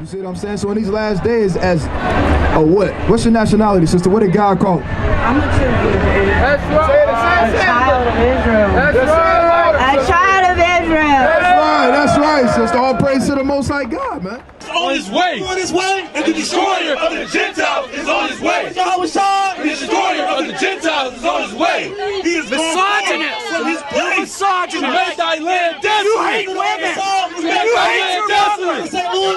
You see what I'm saying? So in these last days, as a what? What's your nationality, sister? What did God call you? I'm a children. That's right. A child of Israel. That's right. A child of Israel. That's right, sister. All praise to the Most High God, man. On his way. On his way. And the destroyer of the Gentiles is on his way. Yahweh The destroyer of the Gentiles is on his way. He is misogynist. From his place. Misogynist. To make thy land desolate. You hate women. To make thy land desolate.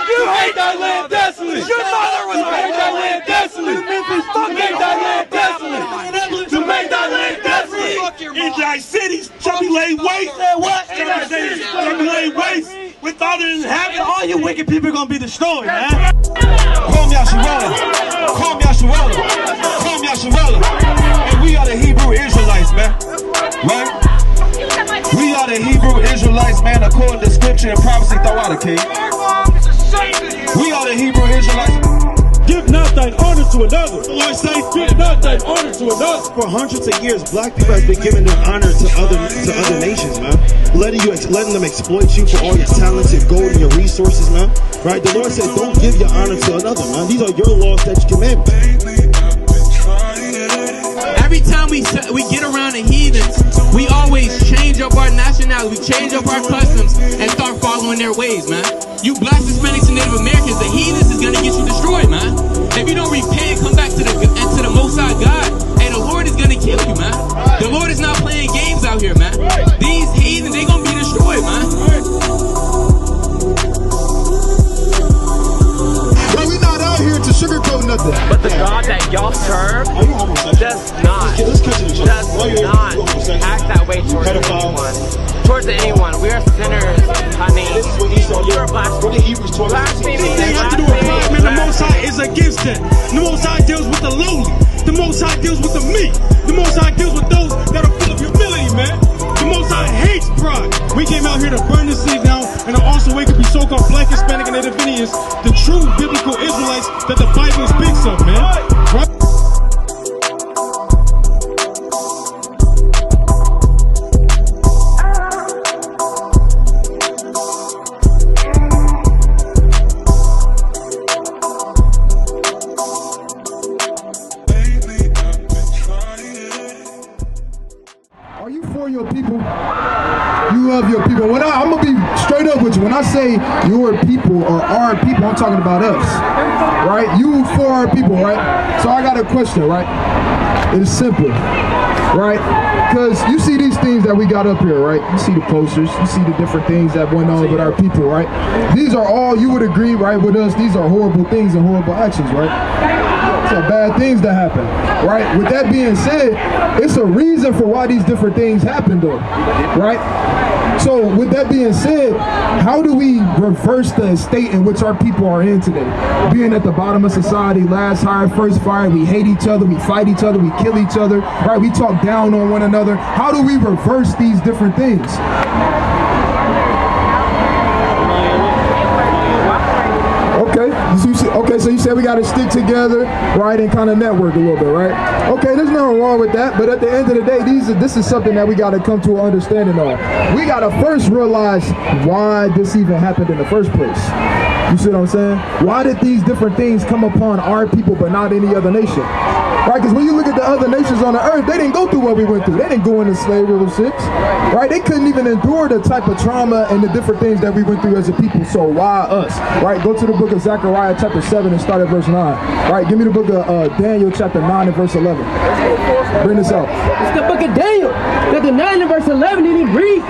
You hate thy land desolate. Your mother was To make thy land desolate. To make thy land desolate. To make thy land desolate. In thy cities shall be laid waste. What? In thy cities shall be laid waste. Without an inhabitant, all you wicked people are gonna be destroyed, man. Kwam Yasharella, Kwam Yasharella, Kwam Yasharella. And we are the Hebrew Israelites, man. Right? We are the Hebrew Israelites, man, according to scripture and prophecy. Throw out a king. We are the Hebrew Israelites. Give not thine honor to another. The Lord says, give not thine honor to another. For hundreds of years, black people have been given their honor to other nations, man. Letting them exploit you for all your talents, your gold, and your resources, man. Right? The Lord said, don't give your honor to another, man. These are your laws that you command. Every time we get around the heathens, we always change up our nationality, we change up our customs, and start following their ways, man. You black, Hispanics, and Native Americans, the heathens is gonna get you destroyed, man. If you don't repent and come back to the Most High God, and the Lord is gonna kill you, man. The Lord is not playing games out here, man. These heathens, they gonna be destroyed, man. Well, we not out here to sugarcoat nothing. But the God that y'all serve does not act that way towards anyone. Towards anyone. We are sinners, honey. You are blaspheming. They have to do a crime, and the Most High is against that. The Most High deals with the lowly. The Most High deals with the meek. The Most High deals with those that are full of humility, man. The Most High hates pride. We came out here to burn this thing down and to also wake up you so-called black, Hispanic, and Native Indians, the true biblical Israelites that the Bible speaks of, man. Right? Are you for your people? You love your people. I'm gonna be straight up with you. When I say your people or our people, I'm talking about us, right? You for our people, right? So I got a question, right? It's simple, right? Because you see these things that we got up here, right? You see the posters, you see the different things that went on with our people, right? These are all, you would agree, right, with us, these are horrible things and horrible actions, right? So bad things that happen, right? With that being said, it's a reason for why these different things happen though, right? So with that being said, how do we reverse the state in which our people are in today? Being at the bottom of society, last hired, first fired, we hate each other, we fight each other, we kill each other, right? We talk down on one another. How do we reverse these different things? Okay, so you said we got to stick together, right, and kind of network a little bit, right? Okay, there's nothing wrong with that, but at the end of the day, this is something that we got to come to an understanding of. We got to first realize why this even happened in the first place. You see what I'm saying? Why did these different things come upon our people but not any other nation? Right, because when you look at the other nations on the earth, they didn't go through what we went through. They didn't go into slavery, right? They couldn't even endure the type of trauma and the different things that we went through as a people. So why us, right? Go to the book of Zechariah chapter 7 and start at verse 9. Right, give me the book of Daniel chapter 9 and verse 11. Bring this up. It's the book of Daniel, chapter 9 and verse 11, and it reads,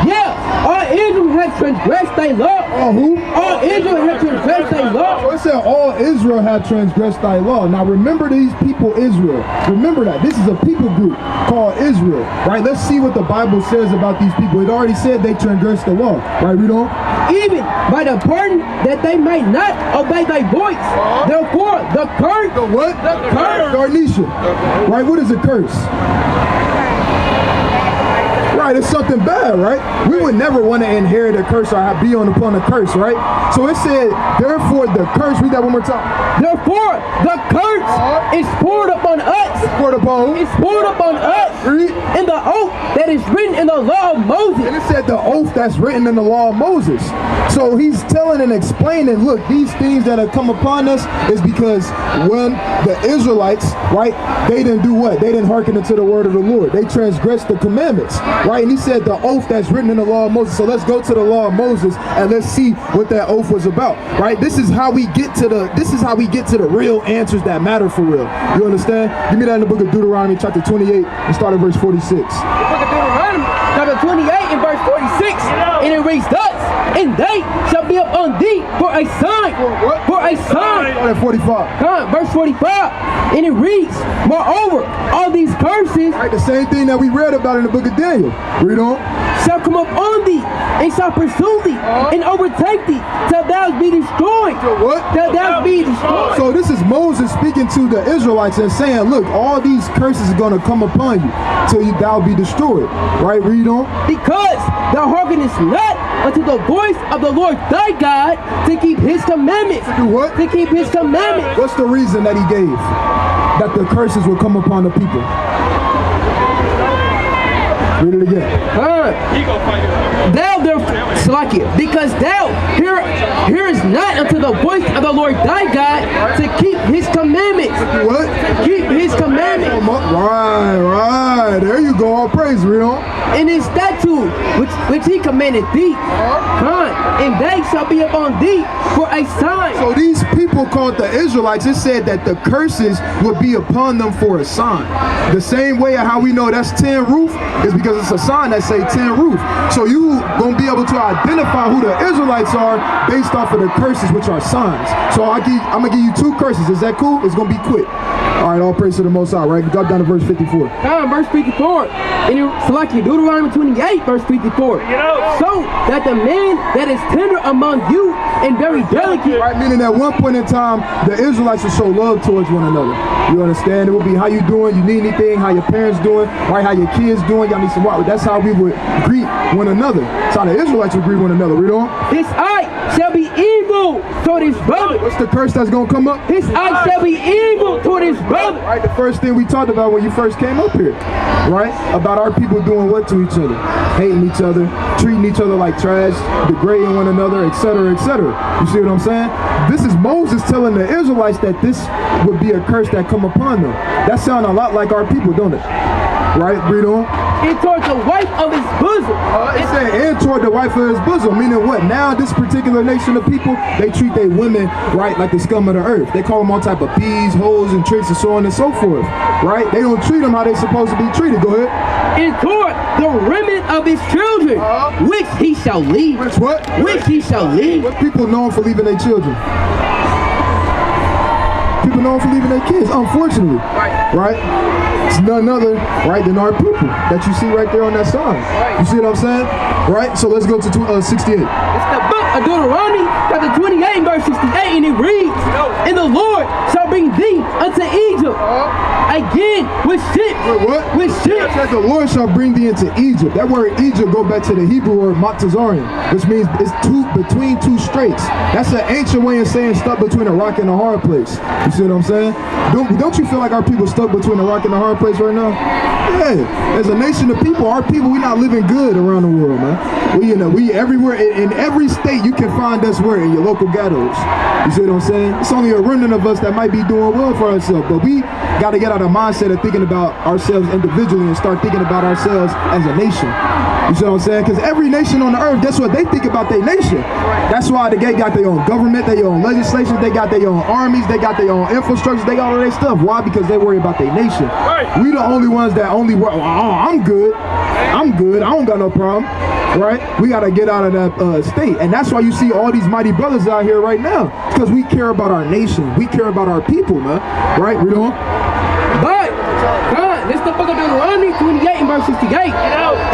yeah, all Israel has transgressed thy law. All who? All Israel has transgressed thy law. So it said all Israel had transgressed thy law. Now remember these people, Israel. Remember that. This is a people group called Israel, right? Let's see what the Bible says about these people. It already said they transgressed the law, right? Read on. Even by the pardon that they might not obey thy voice. Therefore, the curse. The what? The curse. Garnisha. Right? What is a curse? Right. Right, it's something bad, right? We would never want to inherit a curse or be upon a curse, right? So it said, therefore the curse, read that one more time. Therefore, the curse is poured upon us. Poured upon who? It's poured upon us. Read. In the oath that is written in the law of Moses. And it said the oath that's written in the law of Moses. So he's telling and explaining, look, these things that have come upon us is because when the Israelites, right, they didn't do what? They didn't hearken unto the word of the Lord. They transgressed the commandments, right? And he said the oath that's written in the law of Moses. So let's go to the law of Moses and let's see what that oath was about, right? This is how we get to the real answers that matter for real. You understand? Give me that in the book of Deuteronomy chapter 28 and start at verse 46. The book of Deuteronomy, chapter 28 and verse 46. And it reads thus, and they shall be upon thee for a sign. For a sign. Start at 45. Verse 45. And it reads, moreover, all these curses, right, the same thing that we read about in the book of Daniel. Read on. Shall come upon thee, and shall pursue thee, and overtake thee, till thou be destroyed. What? Till thou be destroyed. So this is Moses speaking to the Israelites and saying, look, all these curses are going to come upon you till thou be destroyed. Right? Read on. Because thou hearkenest not unto the voice of the Lord thy God to keep his commandments. To do what? To keep his commandments. What's the reason that he gave? That the curses will come upon the people. Read it again. Thou therefore, Salakia, because thou hearest not unto the voice of the Lord thy God to keep his commandments. What? Keep his commandments. Right. There you go. All praise, read on. In his statutes, which he commanded thee, and they shall be upon thee for a sign. So these people called the Israelites, it said that the curses would be upon them for a sign. The same way of how we know that's 10 roof is because it's a sign that say 10 roof. So you gonna be able to identify who the Israelites are based off of the curses, which are signs. So I'm gonna give you 2 curses. Is that cool? It's gonna be quick. All right, all praise to the Most High, right? Drop down to verse 54. Verse 54. In Salakia, Deuteronomy 28, verse 54. So that the man that is tender among you and very delicate. Right, meaning at one point in time, the Israelites will show love towards one another. You understand? It will be how you doing, you need anything, how your parents doing, right? How your kids doing, y'all need some water. That's how we would greet one another. That's how the Israelites would greet one another. Read on. His eye shall be evil toward his brother. What's the curse that's gonna come up? His eye shall be evil toward his brother. Right, the first thing we talked about when you first came up here, right? About our people doing what to each other? Hating each other, treating each other like trash, degrading one another, etc., etc. You see what I'm saying? This is Moses telling the Israelites that this would be a curse that come upon them. That sounds a lot like our people, don't it? Right, read on. And toward the wife of his bosom. It said, and toward the wife of his bosom, meaning what? Now this particular nation of people, they treat their women, right, like the scum of the earth. They call them all type of bees, hoes, and tricks, and so on and so forth, right? They don't treat them how they're supposed to be treated. Go ahead. And toward the remnant of his children, which he shall leave. Which what? Which he shall leave. What people known for leaving their children? People known for leaving their kids, unfortunately. Right? It's none other, right, than our people that you see right there on that sign. You see what I'm saying? Right? So let's go to 68. It's the book of Deuteronomy, chapter 28, verse 68, and it reads, and the Lord shall bring thee unto Egypt again with ships. What? With ships. It says the Lord shall bring thee into Egypt. That word Egypt go back to the Hebrew word Matazarian, which means it's between 2 straits. That's an ancient way of saying stuck between a rock and a hard place. You see what I'm saying? Don't you feel like our people stuck between a rock and a hard place right now? Yeah. As a nation of people, our people, we not living good around the world, man. We everywhere, in every state you can find us where? In your local ghettos. You see what I'm saying? It's only a remnant of us that might be doing well for ourselves, but we got to get out of the mindset of thinking about ourselves individually and start thinking about ourselves as a nation. You see what I'm saying? Because every nation on the earth, that's what they think about their nation. That's why they got their own government, their own legislation, they got their own armies, they got their own infrastructure, they got all their stuff. Why? Because they worry about their nation. We the only ones that only worry, I'm good, I don't got no problem. Right? We got to get out of that state. And that's why you see all these mighty brothers out here right now. Because we care about our nation. We care about our people, man. Right? Read on. But, God, this is the book of Deuteronomy 28 and verse 68.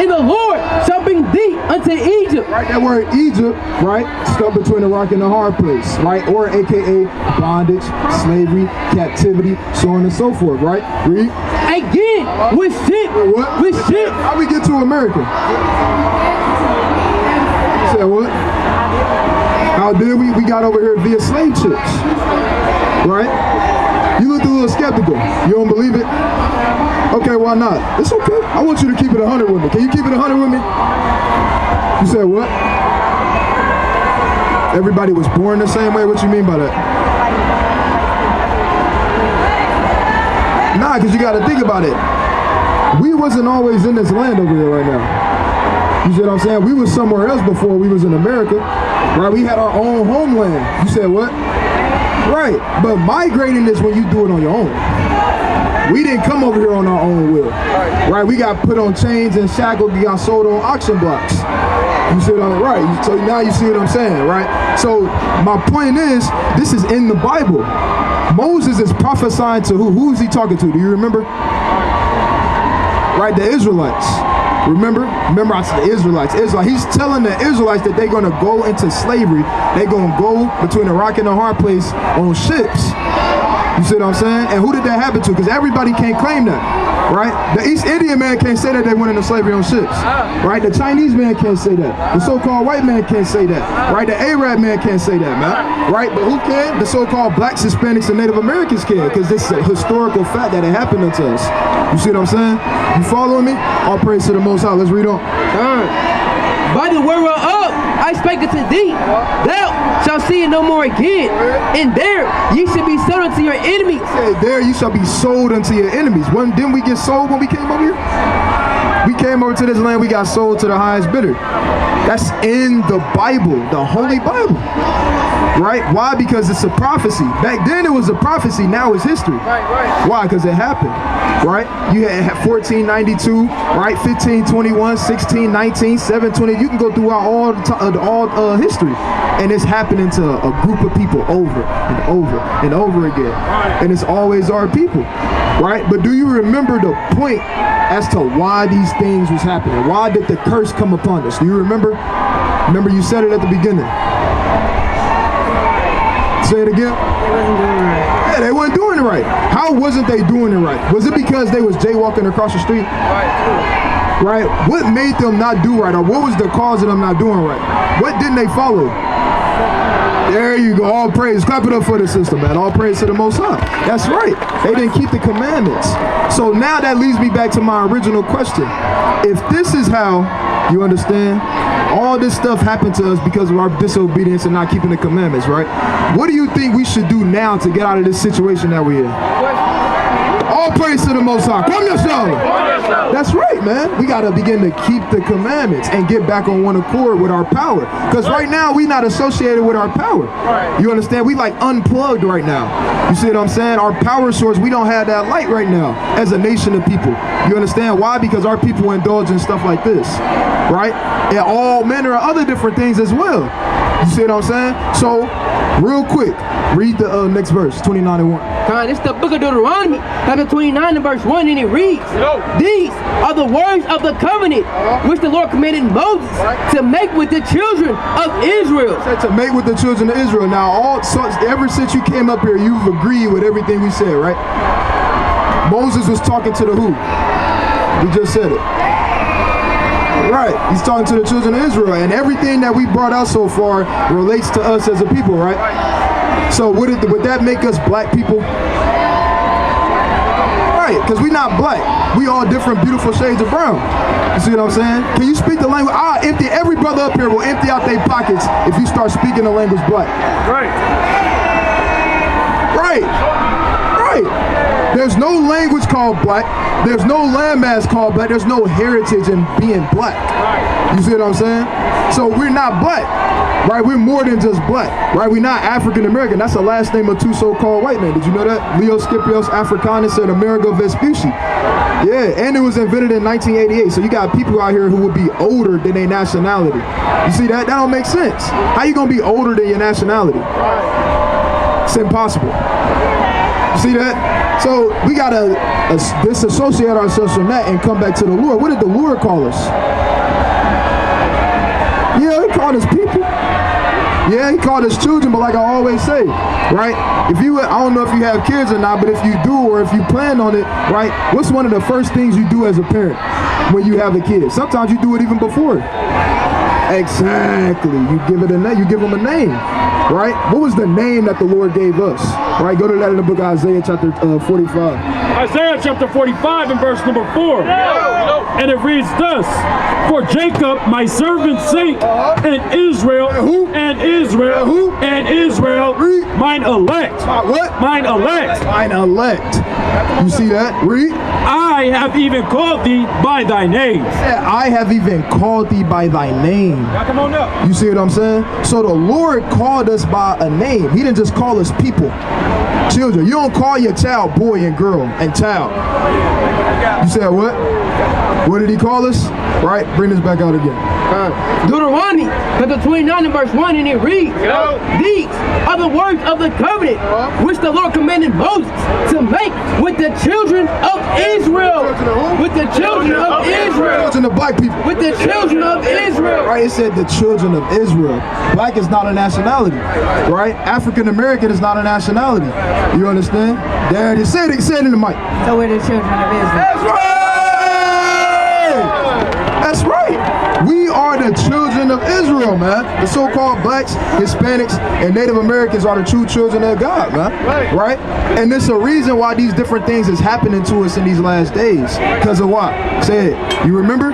And the Lord shall bring thee unto Egypt. Right? That word Egypt, right? Stuck between a rock and a hard place. Right? Or AKA bondage, slavery, captivity, so on and so forth. Right? Read. Again, we ship. What? We ship. How we get to America? You said what? How did we? We got over here via slave ships. Right? You looked a little skeptical. You don't believe it? Okay, why not? It's okay. I want you to keep it 100 with me. Can you keep it 100 with me? You said what? Everybody was born the same way? What you mean by that? Nah, because you got to think about it. We wasn't always in this land over here right now. You see what I'm saying? We was somewhere else before we was in America. Right? We had our own homeland. You said what? Right. But migrating is when you do it on your own. We didn't come over here on our own will. Right? We got put on chains and shackled. We got sold on auction blocks. You see what I'm right? So now you see what I'm saying, right? So my point is, this is in the Bible. Moses is prophesying to who? Who is he talking to? Do you remember? Right, the Israelites. Remember I said the Israelites. He's telling the Israelites that they're going to go into slavery. They're going to go between a rock and a hard place on ships. You see what I'm saying? And who did that happen to? Because everybody can't claim that, right? The East Indian man can't say that they went into slavery on ships, right? The Chinese man can't say that. The so-called white man can't say that, right? The Arab man can't say that, man, right? But who can? The so-called blacks, Hispanics, and Native Americans can, because this is a historical fact that it happened to us. You see what I'm saying? You following me? All praise to the Most High. Let's read on. By the word of I spake unto thee, thou shalt see it no more again. And there ye shall be sold unto your enemies. There you shall be sold unto your enemies. Didn't we get sold when we came over here? We came over to this land, we got sold to the highest bidder. That's in the Bible, the Holy Bible. Right? Why? Because it's a prophecy. Back then it was a prophecy, now it's history. Right. Why? Because it happened. Right? You had 1492, right? 1521, 1619, 720. You can go throughout all history. And it's happening to a group of people over and over and over again. And it's always our people. Right? But do you remember the point as to why these things was happening? Why did the curse come upon us? Do you remember? Remember you said it at the beginning. Say it again. Yeah, they weren't doing it right. How wasn't they doing it right? Was it because they was jaywalking across the street? Right. What made them not do right, or what was the cause of them not doing right? What didn't they follow? There you go. All praise. Clap it up for the sister, man. All praise to the Most High. That's right. They didn't keep the commandments. So now that leads me back to my original question. If this is how, you understand, all this stuff happened to us because of our disobedience and not keeping the commandments, right? What do you think we should do now to get out of this situation that we're in? All praise to the Most High. Come yourself. That's right, man. We got to begin to keep the commandments and get back on one accord with our power. Because right now, we not associated with our power. You understand? We like unplugged right now. You see what I'm saying? Our power source, we don't have that light right now as a nation of people. You understand why? Because our people indulge in stuff like this, right? And all manner of other different things as well. You see what I'm saying? So, real quick, read the next verse, 29 and 1. It's the book of Deuteronomy, chapter 29 and verse 1, and it reads, These are the words of the covenant which the Lord commanded Moses to make with the children of Israel. To make with the children of Israel. Now, ever since you came up here, you've agreed with everything we said, right? Moses was talking to the who? We just said it. Right, he's talking to the children of Israel, and everything that we brought out so far relates to us as a people, right? So would that make us black people? Right, because we're not black. We all different beautiful shades of brown. You see what I'm saying? Can you speak the language? Every brother up here will empty out their pockets if you start speaking the language black. Right. There's no language called black. There's no landmass called black. There's no heritage in being black. You see what I'm saying? So we're not black, right? We're more than just black, right? We're not African American. That's the last name of two so-called white men. Did you know that? Leo Scipios Africanus and Amerigo Vespucci. Yeah, and it was invented in 1988. So you got people out here who would be older than their nationality. You see that? That don't make sense. How you gonna be older than your nationality? It's impossible. You see that? So we gotta disassociate ourselves from that and come back to the Lord. What did the Lord call us? Yeah, he called us people. Yeah, he called us children, but like I always say, right? If you, I don't know if you have kids or not, but if you do or if you plan on it, right? What's one of the first things you do as a parent when you have a kid? Sometimes you do it even before. Exactly. You give it a name. You give them a name, right? What was the name that the Lord gave us? Right? Go to that in the book of Isaiah chapter 45. Isaiah chapter 45 and verse number 4. And it reads thus: For Jacob, my servant's sake, and Israel, and Israel, and Israel, mine elect. What? Mine elect. Mine elect. You see that? Read. I have even called thee by thy name. I have even called thee by thy name. Now come on up. You see what I'm saying? So the Lord called us by a name. He didn't just call us people. Children. You don't call your child boy and girl and child. You said what? What did he call us? Right? Bring this back out again. Deuteronomy chapter 29 and verse 1, and it reads, These are the words of the covenant which the Lord commanded Moses to make with the children of Israel. With the children of Israel. Children of black people. With the children of Israel. Right? It said the children of Israel. Black is not a nationality. Right? African American is not a nationality. You understand? There it is. Say it in the mic. So we're the children of Israel. That's right! That's right. We are the children of Israel, man. The so-called blacks, Hispanics, and Native Americans are the true children of God, man. Right? And there's a reason why these different things is happening to us in these last days. Because of what? Say it. You remember?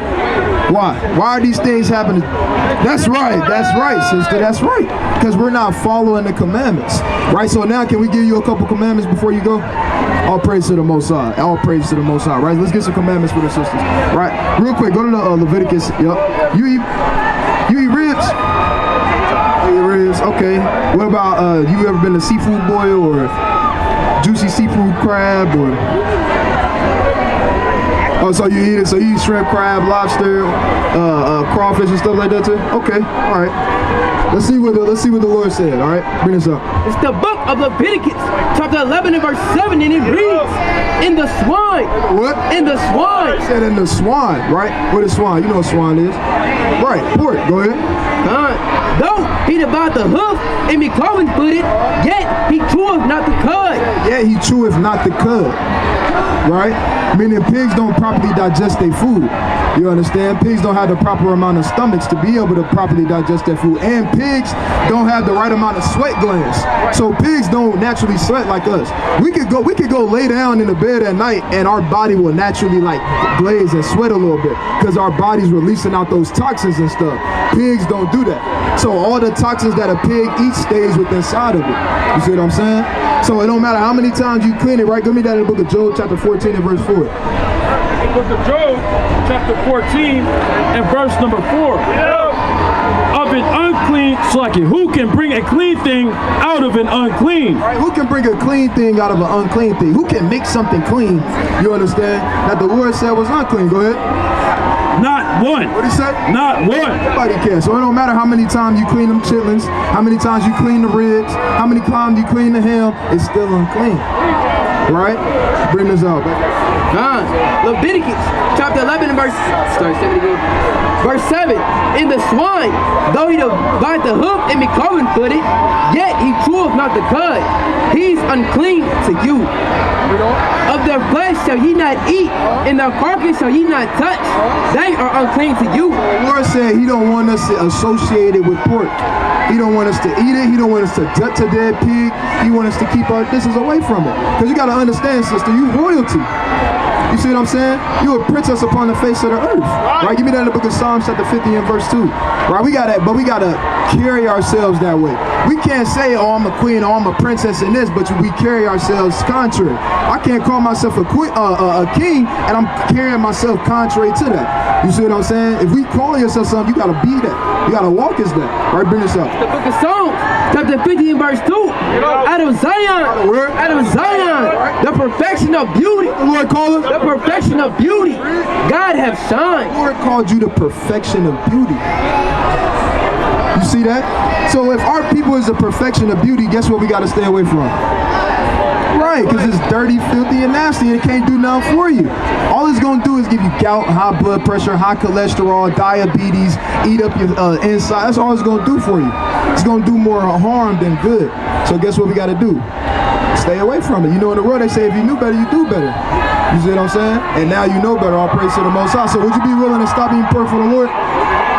Why? Why are these things happening? That's right. That's right, sister. That's right. Because we're not following the commandments. Right? So now can we give you a couple commandments before you go? All praise to the Most High. All praise to the Most High. Right? Let's get some commandments for the sisters. Right? Real quick. Go to the Leviticus. Yep. You eat ribs? You eat ribs. Okay. What about you ever been to seafood boil or juicy seafood crab or? Oh, so you eat it? So you eat shrimp, crab, lobster, crawfish, and stuff like that too? Okay, all right. Let's see what the Lord said. All right, bring this up. It's the book of Leviticus, chapter 11 and verse 7, and it reads, "In the swine." What? In the swine. It said in the swine, right? What is swine? You know what swine is, right? Pork. Go ahead. Though he divide the hoof and be cloven footed, yet he cheweth not the cud. Yet he cheweth not the cud. Right? Meaning pigs don't properly digest their food. You understand? Pigs don't have the proper amount of stomachs to be able to properly digest their food. And pigs don't have the right amount of sweat glands. So pigs don't naturally sweat like us. We could go lay down in the bed at night and our body will naturally like glaze and sweat a little bit because our body's releasing out those toxins and stuff. Pigs don't do that. So all the toxins that a pig eats stays within inside of it. You see what I'm saying? So it don't matter how many times you clean it, right? Give me that in the book of Job, chapter 14 and verse 4. The book of Job, chapter 14 and verse number 4. Of an unclean, Slaki, who can bring a clean thing out of an unclean? Right, who can bring a clean thing out of an unclean thing? Who can make something clean, you understand, that the Lord said was unclean? Go ahead. Not one. What did he say? Not one. Nobody cares. So it don't matter how many times you clean them chitlins, how many times you clean the ribs, how many times you clean the ham, it's still unclean. Right? Bring this out. Leviticus chapter 11 and verse 7. In the swine, though he divide the hoof and be cloven footed, yet he cheweth not the cud. He's unclean to you. Of their flesh shall ye not eat, and their carcass shall ye not touch. They are unclean to you. The Lord said he don't want us to associate it with pork. He don't want us to eat it. He don't want us to touch a dead pig. He wants us to keep our distance away from it. Because you got to understand, sister, you royalty. You see what I'm saying? You're a princess upon the face of the earth. Right? Give me that in the book of Psalms chapter 50 and verse 2. Right? We gotta carry ourselves that way. We can't say, oh, I'm a queen, or I'm a princess in this, but we carry ourselves contrary. I can't call myself a king, and I'm carrying myself contrary to that. You see what I'm saying? If we call yourself something, you gotta be that. You gotta walk as that. Right? Bring this up. The book of Psalms, chapter 50 and verse 2. Out of Zion, the perfection of beauty. The Lord called us the perfection of beauty. God have shined. The Lord called you the perfection of beauty. You see that? So if our people is the perfection of beauty, guess what we got to stay away from? Right, because it's dirty, filthy, and nasty, and it can't do nothing for you. All it's gonna do is give you gout, high blood pressure, high cholesterol, diabetes, eat up your inside. That's all it's gonna do for you. It's gonna do more harm than good. So guess what we gotta do? Stay away from it. You know, in the world they say if you knew better, you do better. You see what I'm saying? And now you know better. All praise to the Most High. So would you be willing to stop eating pork for the Lord?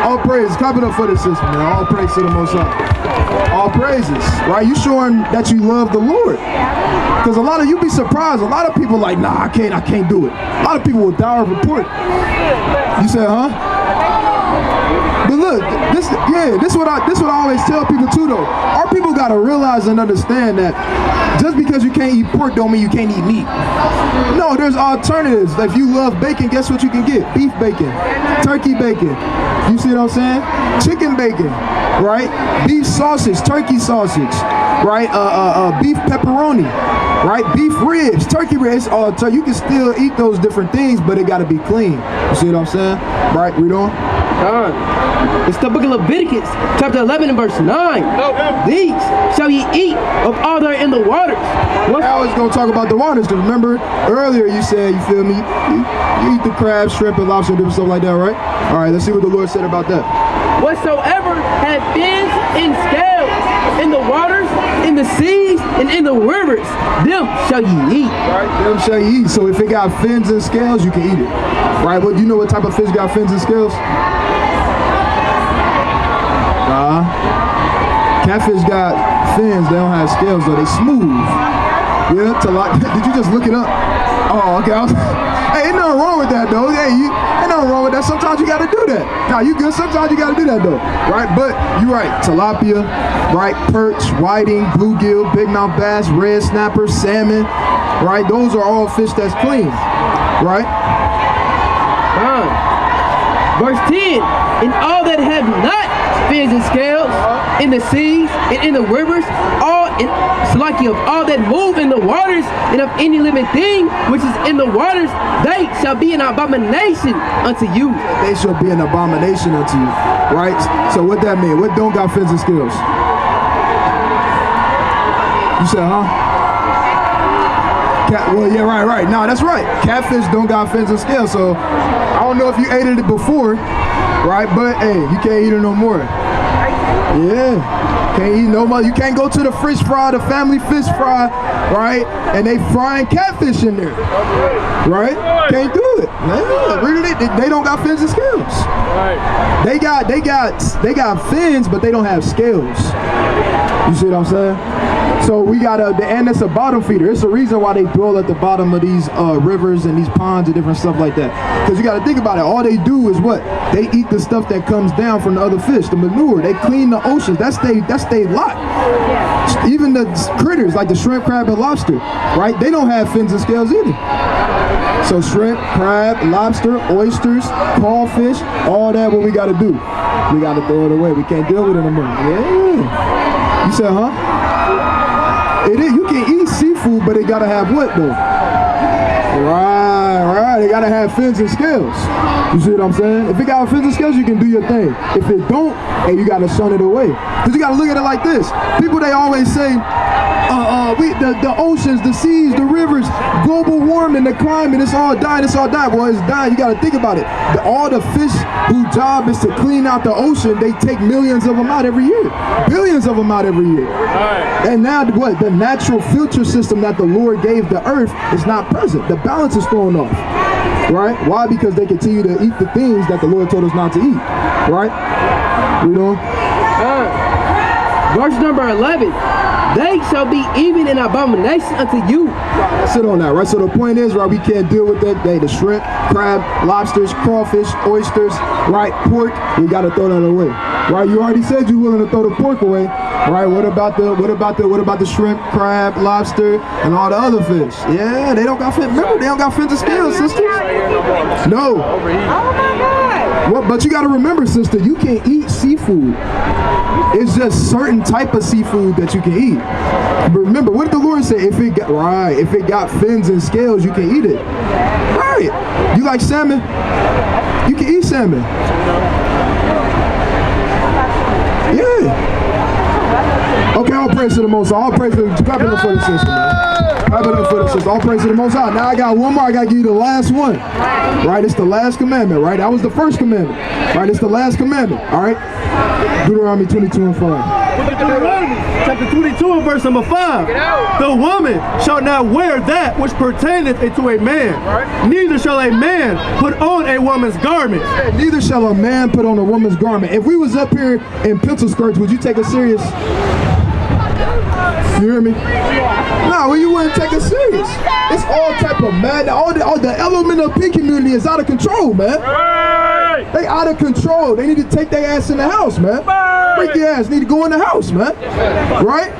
All praise. Clap it up for this sister, man. All praise to the Most High. All praises, right? You showing that you love the Lord. Because a lot of you be surprised. A lot of people like, nah, I can't do it. A lot of people will die over pork. You said, huh? But look, this what I always tell people too though. Our people gotta realize and understand that just because you can't eat pork don't mean you can't eat meat. No, there's alternatives. Like if you love bacon, guess what you can get? Beef bacon, turkey bacon. You see what I'm saying? Chicken bacon, right? Beef sausage, turkey sausage, right? Beef pepperoni, right? Beef ribs, turkey ribs. You can still eat those different things, but it gotta be clean. You see what I'm saying? Right? Read on. It's the book of Leviticus, chapter 11 and verse 9. These shall ye eat of all that are in the waters. I was going to talk about the waters, because remember, earlier you said, you feel me, you eat the crab, shrimp, and lobster, different stuff like that, right? All right, let's see what the Lord said about that. Whatsoever had fins and scales in the waters, in the seas, and in the rivers, them shall ye eat. Right, them shall ye eat. So if it got fins and scales, you can eat it. Right, well, you know what type of fish got fins and scales? Catfish got fins, they don't have scales though, they smooth. Yeah, did you just look it up? Oh, okay. Hey, ain't nothing wrong with that though. Hey, ain't nothing wrong with that. Sometimes you gotta do that. Nah, you good, sometimes you gotta do that though. Right, but you're right, tilapia, right, perch, whiting, bluegill, big mouth bass, red snapper, salmon, right? Those are all fish that's clean, right? Verse 10, and all that have not fins and scales in the seas and in the rivers, all that move in the waters, and of any living thing which is in the waters, they shall be an abomination unto you. They shall be an abomination unto you, right? So what that mean? What don't got fins and scales? You said, huh? Well, yeah, right. No, that's right. Catfish don't got fins and scales, so I don't know if you ate it before, right? But hey, you can't eat it no more. Yeah, can't eat no more. You can't go to the fish fry, the family fish fry, right? And they frying catfish in there, right? Can't do it. Man, really, they don't got fins and scales. They got fins, but they don't have scales. You see what I'm saying? So we got and it's a bottom feeder. It's the reason why they dwell at the bottom of these rivers and these ponds and different stuff like that. Because you got to think about it. All they do is what? They eat the stuff that comes down from the other fish, the manure. They clean the oceans. That's they lot. Even the critters like the shrimp, crab, and lobster, right? They don't have fins and scales either. So shrimp, crab, lobster, oysters, crawfish, all that. What we got to do? We got to throw it away. We can't deal with it anymore. Yeah. You said, huh? It is. You can eat seafood, but it gotta have what though? Right. It gotta have fins and scales. You see what I'm saying? If it got fins and scales, you can do your thing. If it don't, hey, you gotta shun it away. Cause you gotta look at it like this. People, they always say, the oceans, the seas, the rivers, global warming, the climate, it's all dying. Well, it's dying. You got to think about it. All the fish whose job is to clean out the ocean, they take millions of them out every year. Billions of them out every year. And now what? The natural filter system that the Lord gave the earth is not present. The balance is thrown off. Right? Why? Because they continue to eat the things that the Lord told us not to eat. Right? You know? Verse number 11. They shall be even an abomination unto you. Sit on that, right? So the point is, right, we can't deal with that. The shrimp, crab, lobsters, crawfish, oysters, right, pork, we gotta throw that away. Right? You already said you're willing to throw the pork away. Right? What about the shrimp, crab, lobster, and all the other fish? Yeah, they don't got fins. Remember, they don't got fins and scales, sisters. No. Oh my God. Well, but you gotta remember, sister, you can't eat seafood. It's just certain type of seafood that you can eat. But remember, what did the Lord say? If it got fins and scales, you can eat it. Right. You like salmon? You can eat salmon. Yeah. Okay, all praise to the Most High. All praise to the sister, man. Clap it up for the sister. All praise to the Most High. Now I got one more. I got to give you the last one. Right? It's the last commandment, right? That was the first commandment. Right? It's the last commandment. All right? Deuteronomy 22:5. Deuteronomy chapter 22 and verse number 5. The woman shall not wear that which pertaineth unto a man, neither shall a man put on a woman's garment. Neither shall a man put on a woman's garment. If we was up here in pencil skirts, would you take us serious? You hear me? No, well, you wouldn't take us serious. It's all type of mad. All the LMNOP community is out of control, man. They out of control. They need to take their ass in the house, man. Break your ass. Need to go in the house, man. Right?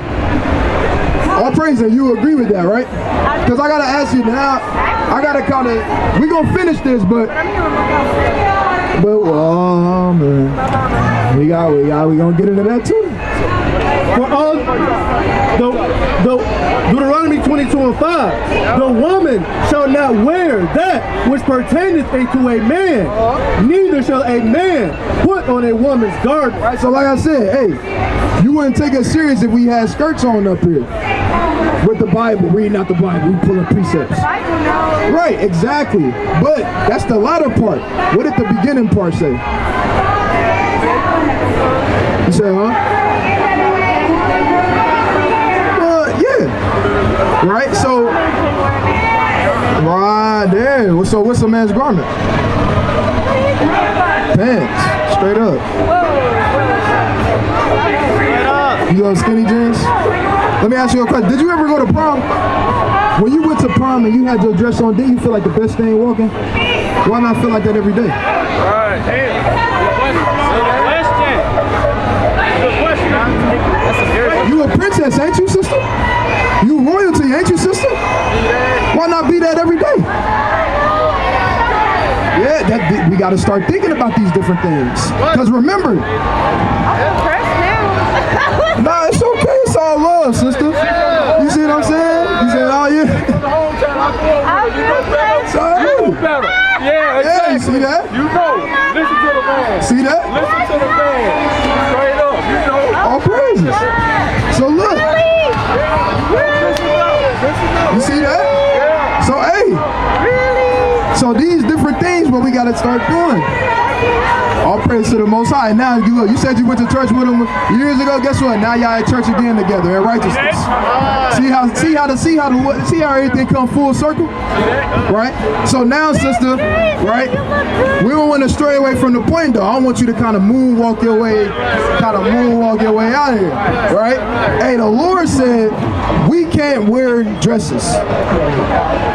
All praise that you agree with that, right? Because I gotta ask you now. I gotta kind of. We gonna finish this, but oh man, we gonna get into that too. For all the Deuteronomy 22:5, the woman shall not wear that which pertaineth unto a man, neither shall a man put on a woman's garment. Right, so like I said, hey, you wouldn't take us serious if we had skirts on up here. With the Bible, reading out the Bible, we pulling precepts. Right, exactly. But that's the latter part. What did the beginning part say? You say, huh? Right, so right there. So what's a man's garment? Pants, straight up. You love skinny jeans? Let me ask you a question. Did you ever go to prom? When you went to prom and you had your dress on, didn't you feel like the best thing walking? Why not feel like that every day? You a princess, ain't you, sister? You royalty, ain't you, sister? Why not be that every day? Yeah, we got to start thinking about these different things. Because remember, nah, it's okay. It's all love, sister. You see what I'm saying? You said, oh yeah. Yeah, exactly. You see that? You know, listen to the man. See that? Listen to the man. Straight up, you know. All praises. So look. You see that? Yeah. So hey. Really? So these different things, what we gotta start doing. All praise to the Most High. And now you said you went to church with them years ago. Guess what? Now y'all at church again together in righteousness. See how everything come full circle, right? So now, sister, right? We don't want to stray away from the point, though. I want you to kind of moonwalk your way out of here, right? Hey, the Lord said we can't wear dresses,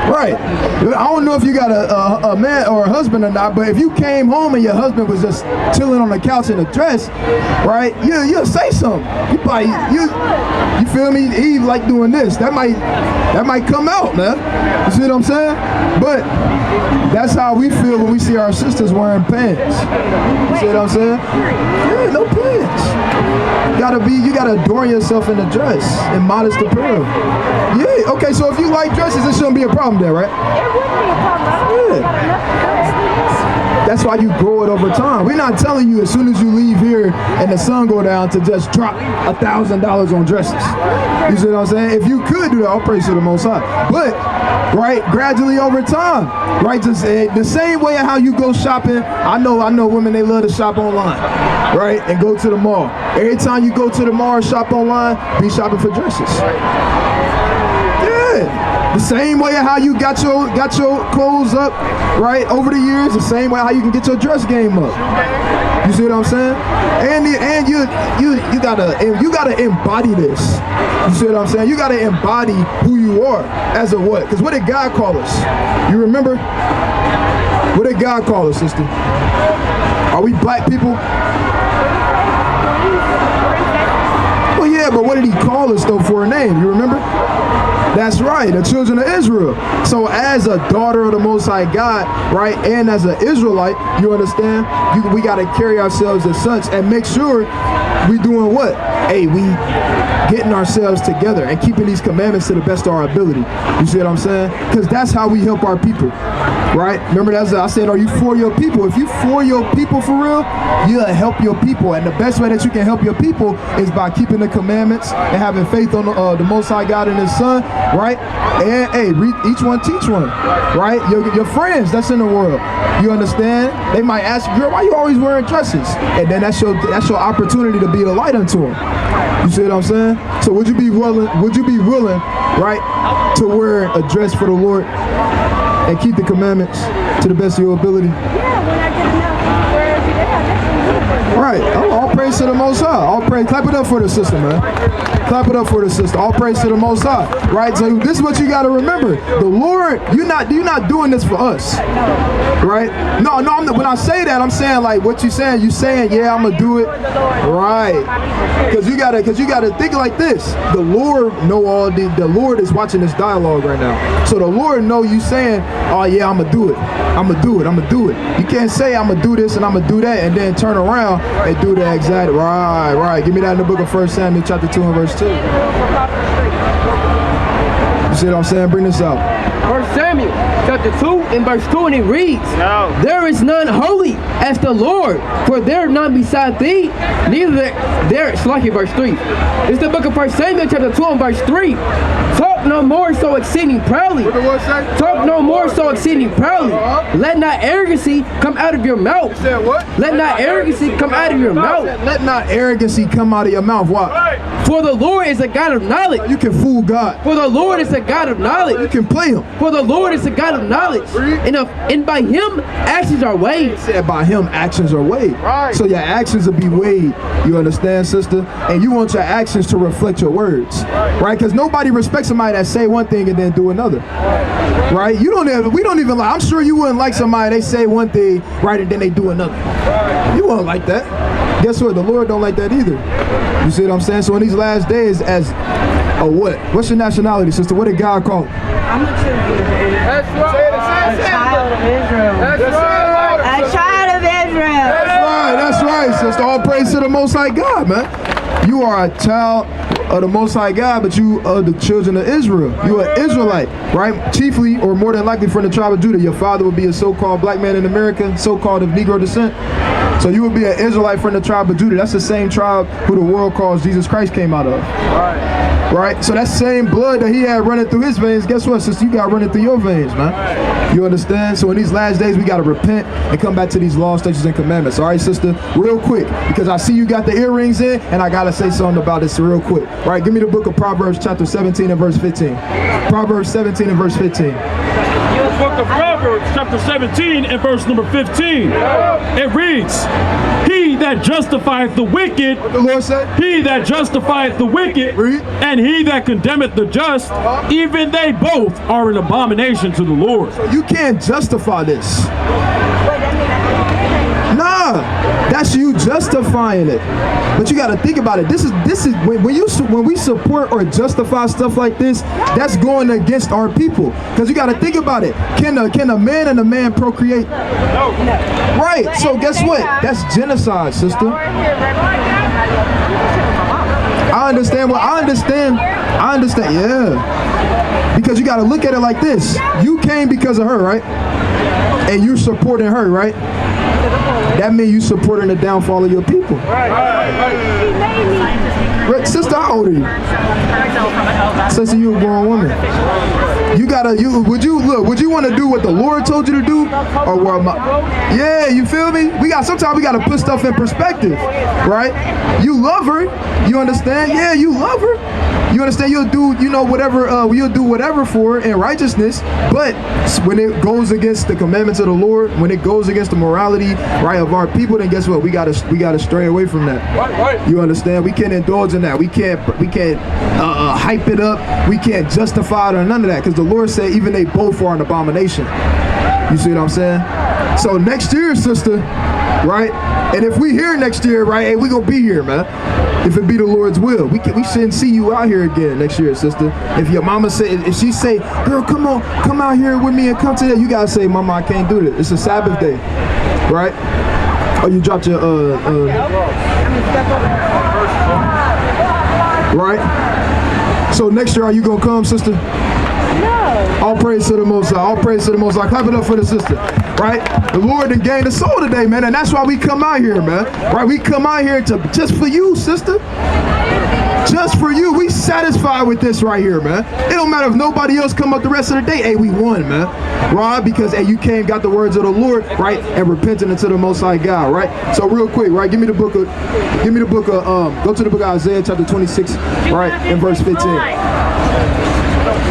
right? I don't know if you got a man or a husband or not, but if you came home and your husband was just chilling on the couch in a dress, right? You'll say something. You feel me? Eve like doing this. That might come out, man. You see what I'm saying? But that's how we feel when we see our sisters wearing pants. You see what I'm saying? Yeah, no pants. You gotta adorn yourself in a dress and modest apparel. Yeah, okay, so if you like dresses, it shouldn't be a problem there, right? It wouldn't be a problem. Yeah. That's why you grow it over time. We're not telling you as soon as you leave here and the sun go down to just drop $1,000 on dresses. You see what I'm saying? If you could do that, I'll praise to the Most High. But, right, gradually over time, right, just the same way how you go shopping. I know women, they love to shop online, right, and go to the mall. Every time you go to the mall or shop online, be shopping for dresses. Yeah. The same way how you got your clothes up, right, over the years, the same way how you can get your dress game up. You see what I'm saying? And you gotta embody this. You see what I'm saying? You gotta embody who you are as a what? Because what did God call us? You remember? What did God call us, sister? Are we black people? Well, yeah, but what did he call us though for a name? You remember? That's right, the children of Israel. So as a daughter of the Most High God, right, and as an Israelite, you understand, we got to carry ourselves as such and make sure we doing what? hey, we getting ourselves together and keeping these commandments to the best of our ability. You see what I'm saying? Because that's how we help our people, right? Remember, that's I said, are you for your people? If you for your people for real, you'll help your people. And the best way that you can help your people is by keeping the commandments and having faith on the Most High God and His Son, right? And hey, each one teach one, right? Your friends that's in the world, you understand? They might ask, girl, why you always wearing dresses? And then that's your opportunity to be the light unto them. You see what I'm saying? So would you be willing, right, to wear a dress for the Lord and keep the commandments to the best of your ability? Yeah, when I get enough to wear every day, I definitely will. Right. All praise to the Most High. All praise. Clap it up for the sister, man. Clap it up for the sister. All praise to the Most High. Right. So this is what you got to remember. The Lord, you're not doing this for us. Right. No. When I say that, I'm saying like what you saying. You saying, yeah, I'm gonna do it. Right. Because you gotta think like this. The Lord know all the Lord is watching this dialogue right now. So the Lord know you saying, oh yeah, I'm gonna do it. I'm gonna do it. You can't say I'm gonna do this and I'm gonna do that and then turn around and do the exact. Right. Give me that in the book of 1 Samuel chapter 2 and verse 2. You see what I'm saying? Bring this out. 1 Samuel chapter 2 and verse 2, and it reads, there is none holy as the Lord, for there is none beside thee, neither there, Slacky, verse 3. It's the book of 1 Samuel chapter 2 and verse 3. Talk no more so exceeding proudly. What the word say? Talk no more so exceeding proudly. Let not arrogancy come out of your mouth. You said what? Let not arrogancy come out of your mouth. Let not arrogancy come out of your mouth. Why? For the Lord is a God of knowledge. You can fool God. For the Lord is a God of knowledge. You can play Him. For the Lord is a God of knowledge. And by Him actions are weighed. Said by Him actions are weighed. Right. So your actions will be weighed. You understand, sister? And you want your actions to reflect your words, right? Because nobody respects somebody that say one thing and then do another, right? We don't even like. I'm sure you wouldn't like somebody they say one thing, right, and then they do another. You wouldn't like that. Guess what? The Lord don't like that either. You see what I'm saying? So in these last days, as a what? What's your nationality, sister? What did God call it? I'm a children. That's right. A child of Israel. That's right. A child of Israel. That's right, sister. All praise to the Most High God, man. You are a child of the Most High God, but you are the children of Israel. You are Israelite, right? Chiefly, or more than likely, from the tribe of Judah. Your father would be a so-called black man in America, so-called of Negro descent. So you would be an Israelite from the tribe of Judah. That's the same tribe who the world calls Jesus Christ came out of. Right? So that same blood that he had running through his veins, guess what, sister? You got running through your veins, man. You understand? So in these last days, we got to repent and come back to these laws, statutes, and commandments. All right, sister? Real quick, because I see you got the earrings in, and I got to say something about this real quick. All right, give me the book of Proverbs chapter 17 and verse 15. Proverbs 17 and verse 15. Book of Proverbs, chapter 17, and verse number 15. It reads, he that justifieth the wicked, What the Lord said? he that justifieth the wicked, Read. and he that condemneth the just, even they both are an abomination to the Lord. You can't justify this. Nah, that's you justifying it. But you got to think about it. This is when we support or justify stuff like this, that's going against our people. Because you got to think about it. Can a man and a man procreate? No. Right. So guess what? That's genocide, sister. I understand. Yeah. Because you got to look at it like this. You came because of her, right? And you're supporting her, right? That means you supporting the downfall of your people. Right. Sister, how old are you? Sister, you a grown woman. Would you want to do what the Lord told you to do? Or what yeah, you feel me? Sometimes we gotta put stuff in perspective, right? You love her, you understand? Yeah, you love her. You understand? You'll do, you'll do whatever for her in righteousness, but when it goes against the commandments of the Lord, when it goes against the morality, right, of our people, then guess what? We gotta stray away from that. Right. You understand? We can't indulge in that. We can't hype it up. We can't justify it or none of that, because the Lord said even they both are an abomination. You see what I'm saying? So next year, sister, right? And if we here next year, right, hey, we gonna be here, man. If it be the Lord's will, we shouldn't see you out here again next year, sister. If your mama if she say, girl, come out here with me and come to that, you gotta say, mama, I can't do this. It's a Sabbath day, right? Oh, you dropped your right? So next year, are you gonna come, sister? No. All praise to the Most High. All praise to the Most High. Clap it up for the sister, right? The Lord done gained a soul today, man, and that's why we come out here, man. Right? We come out here to just for you, sister. Just for you. We satisfied with this right here, man. It don't matter if nobody else come up the rest of the day. Hey, we won, man. Right? Because hey, you came, got the words of the Lord, right, and repented unto the Most High God, right? So real quick, right? Give me the book of, go to the book of Isaiah chapter 26, right, in verse 15.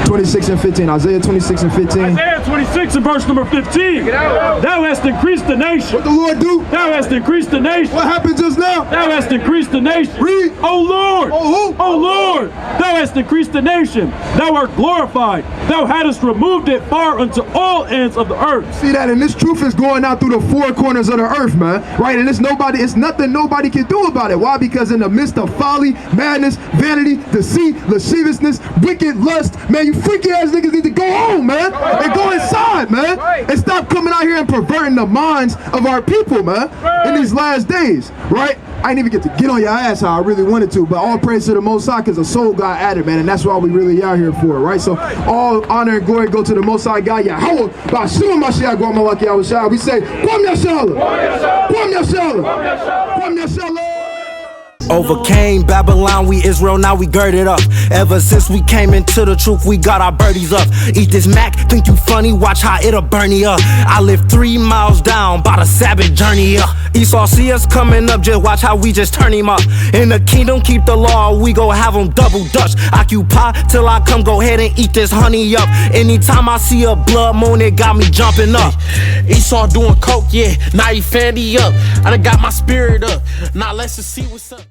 26 and 15. Isaiah 26 and 15. Isaiah 26 and verse number 15. Thou hast increased the nation. What the Lord do? Thou hast increased the nation. What happened just now? Thou hast increased the nation. Read. O Lord. Oh, who? O Lord. Thou hast increased the nation. Thou art glorified. Thou hadst removed it far unto all ends of the earth. See that? And this truth is going out through the four corners of the earth, man. Right? And it's nothing nobody can do about it. Why? Because in the midst of folly, madness, vanity, deceit, lasciviousness, wicked lust, man, you freaky ass niggas need to go home, man. And go inside, man. And stop coming out here and perverting the minds of our people, man, in these last days, right? I didn't even get to get on your ass how I really wanted to, but all praise to the Most High because the soul got added, man, and that's why we really out here for, right? So all honor and glory go to the Most High God, Yahweh, Bashua Mashiach, Guamalaki Awashai. We say, Kwam Yashala, Kwam Yashala, Kwam Yashala. Overcame Babylon, we Israel, now we girded up. Ever since we came into the truth, we got our birdies up. Eat this Mac, think you funny, watch how it'll burn you up. I live 3 miles down, bout a Sabbath journey up. Esau see us coming up, just watch how we just turn him up. In the kingdom, keep the law, we gon' have them double dutch. Occupy till I come, go ahead and eat this honey up. Anytime I see a blood moon, it got me jumping up. Esau doing coke, yeah, now he fanny up. I done got my spirit up, now let's just see what's up.